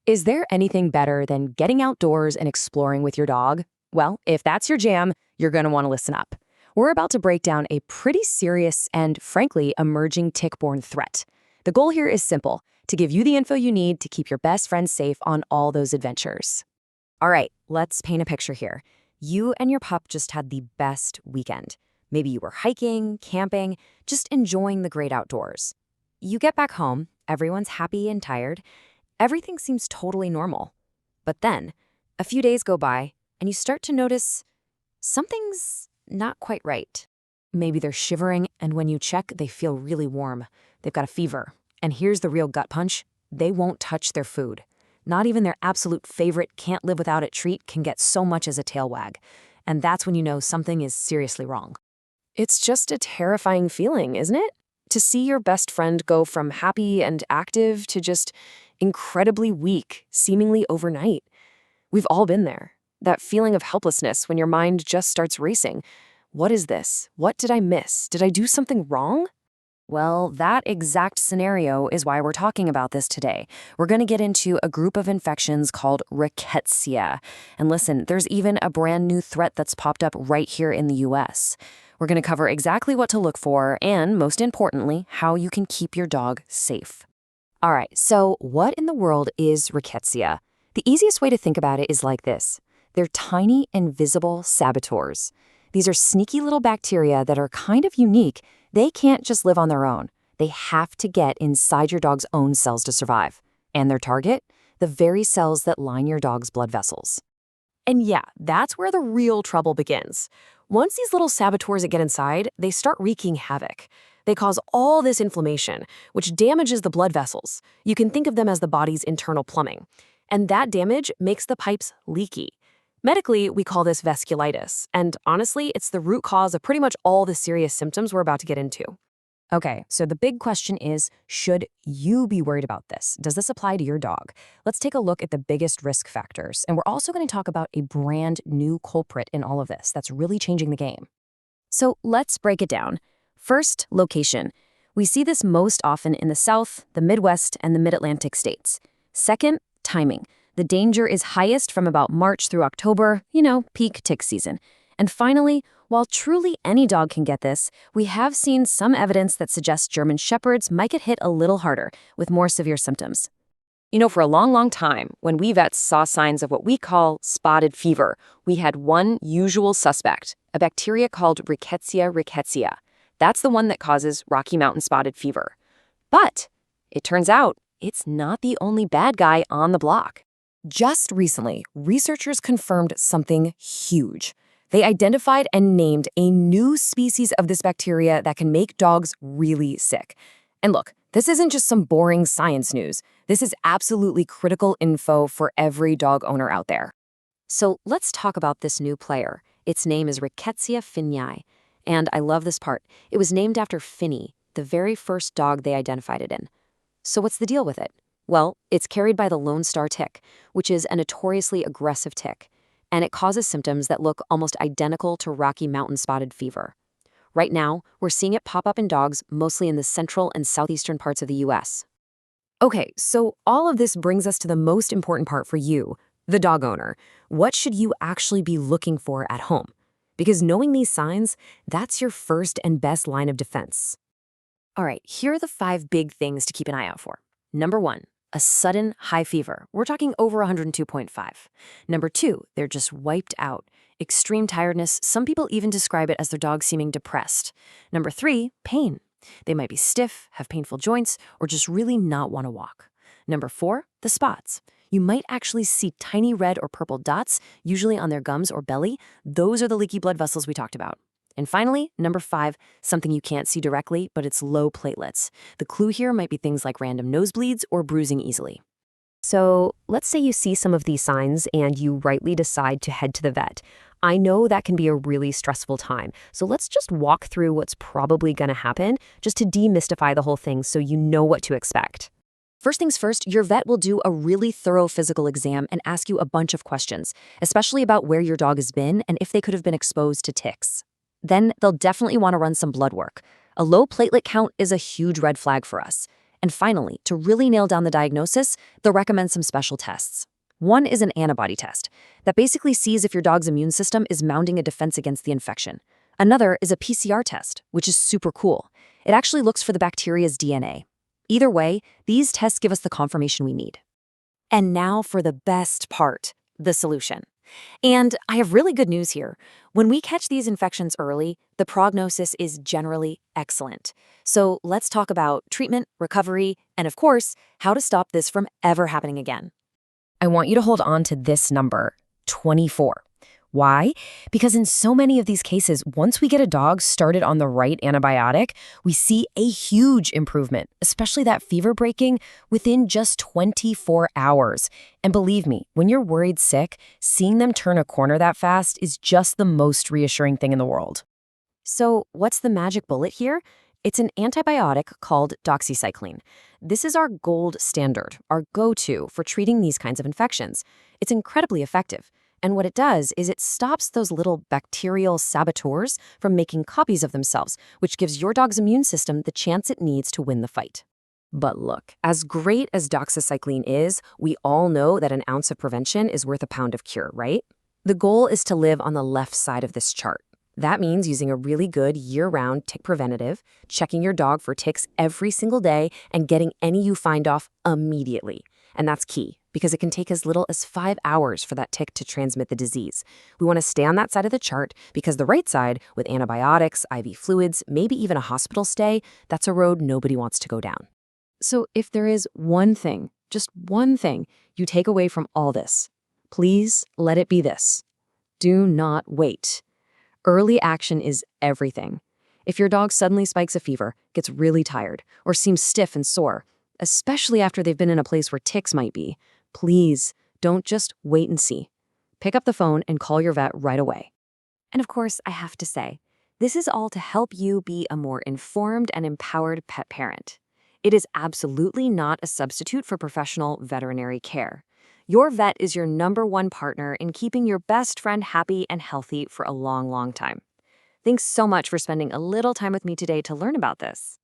Is there anything better than getting outdoors and exploring with your dog? Well, if that's your jam, you're going to want to listen up. We're about to break down a pretty serious and, frankly, emerging tick-borne threat. The goal here is simple, to give you the info you need to keep your best friend safe on all those adventures. All right, let's paint a picture here. You and your pup just had the best weekend. Maybe you were hiking, camping, just enjoying the great outdoors. You get back home, everyone's happy and tired. Everything seems totally normal. But then, a few days go by, and you start to notice something's not quite right. Maybe they're shivering, and when you check, they feel really warm. They've got a fever. And here's the real gut punch. They won't touch their food. Not even their absolute favorite can't-live-without-it treat can get so much as a tail wag. And that's when you know something is seriously wrong. It's just a terrifying feeling, isn't it? To see your best friend go from happy and active to just incredibly weak, seemingly overnight. We've all been there. That feeling of helplessness when your mind just starts racing. What is this? What did I miss? Did I do something wrong? Well, that exact scenario is why we're talking about this today. We're going to get into a group of infections called Rickettsia. And listen, there's even a brand new threat that's popped up right here in the US. We're going to cover exactly what to look for and, most importantly, how you can keep your dog safe. All right, so what in the world is Rickettsia? The easiest way to think about it is like this. They're tiny, invisible saboteurs. These are sneaky little bacteria that are kind of unique. They can't just live on their own. They have to get inside your dog's own cells to survive. And their target? The very cells that line your dog's blood vessels. And yeah, that's where the real trouble begins. Once these little saboteurs get inside, they start wreaking havoc. They cause all this inflammation, which damages the blood vessels. You can think of them as the body's internal plumbing. And that damage makes the pipes leaky. Medically, we call this vasculitis. And honestly, it's the root cause of pretty much all the serious symptoms we're about to get into. Okay, so the big question is, should you be worried about this? Does this apply to your dog? Let's take a look at the biggest risk factors. And we're also going to talk about a brand new culprit in all of this that's really changing the game. So let's break it down. First, location. We see this most often in the South, the Midwest, and the Mid-Atlantic states. Second, timing. The danger is highest from about March through October, peak tick season. And finally, while truly any dog can get this, we have seen some evidence that suggests German Shepherds might get hit a little harder with more severe symptoms. For a long time, when we vets saw signs of what we call spotted fever, we had one usual suspect, a bacteria called Rickettsia. That's the one that causes Rocky Mountain spotted fever. But it turns out it's not the only bad guy on the block. Just recently, researchers confirmed something huge. They identified and named a new species of this bacteria that can make dogs really sick. And look, this isn't just some boring science news. This is absolutely critical info for every dog owner out there. So let's talk about this new player. Its name is Rickettsia finneyi. And I love this part. It was named after Finneyi, the very first dog they identified it in. So what's the deal with it? Well, it's carried by the Lone Star tick, which is a notoriously aggressive tick. And it causes symptoms that look almost identical to Rocky Mountain spotted fever. Right now, we're seeing it pop up in dogs mostly in the central and southeastern parts of the US. Okay, so all of this brings us to the most important part for you, the dog owner. What should you actually be looking for at home? Because knowing these signs, that's your first and best line of defense. All right, here are the 5 big things to keep an eye out for. Number 1. A sudden high fever. We're talking over 102.5. Number 2, they're just wiped out. Extreme tiredness. Some people even describe it as their dog seeming depressed. Number 3, pain. They might be stiff, have painful joints, or just really not want to walk. Number 4, the spots. You might actually see tiny red or purple dots, usually on their gums or belly. Those are the leaky blood vessels we talked about. And finally, number 5, something you can't see directly, but it's low platelets. The clue here might be things like random nosebleeds or bruising easily. So let's say you see some of these signs and you rightly decide to head to the vet. I know that can be a really stressful time. So let's just walk through what's probably going to happen just to demystify the whole thing so you know what to expect. First things first, your vet will do a really thorough physical exam and ask you a bunch of questions, especially about where your dog has been and if they could have been exposed to ticks. Then they'll definitely want to run some blood work. A low platelet count is a huge red flag for us. And finally, to really nail down the diagnosis, they'll recommend some special tests. One is an antibody test that basically sees if your dog's immune system is mounting a defense against the infection. Another is a PCR test, which is super cool. It actually looks for the bacteria's DNA. Either way, these tests give us the confirmation we need. And now for the best part, the solution. And I have really good news here. When we catch these infections early, the prognosis is generally excellent. So let's talk about treatment, recovery, and of course, how to stop this from ever happening again. I want you to hold on to this number, 24. Why? Because in so many of these cases, once we get a dog started on the right antibiotic, we see a huge improvement, especially that fever breaking within just 24 hours. And believe me, when you're worried sick, seeing them turn a corner that fast is just the most reassuring thing in the world. So what's the magic bullet here? It's an antibiotic called doxycycline. This is our gold standard, our go-to for treating these kinds of infections. It's incredibly effective. And what it does is it stops those little bacterial saboteurs from making copies of themselves, which gives your dog's immune system the chance it needs to win the fight. But look, as great as doxycycline is, we all know that an ounce of prevention is worth a pound of cure, right? The goal is to live on the left side of this chart. That means using a really good year-round tick preventative, checking your dog for ticks every single day, and getting any you find off immediately. And that's key, because it can take as little as 5 hours for that tick to transmit the disease. We want to stay on that side of the chart because the right side, with antibiotics, IV fluids, maybe even a hospital stay, that's a road nobody wants to go down. So if there is one thing, just one thing, you take away from all this, please let it be this. Do not wait. Early action is everything. If your dog suddenly spikes a fever, gets really tired, or seems stiff and sore, especially after they've been in a place where ticks might be, please don't just wait and see. Pick up the phone and call your vet right away. And of course, I have to say, this is all to help you be a more informed and empowered pet parent. It is absolutely not a substitute for professional veterinary care. Your vet is your #1 partner in keeping your best friend happy and healthy for a long, long time. Thanks so much for spending a little time with me today to learn about this.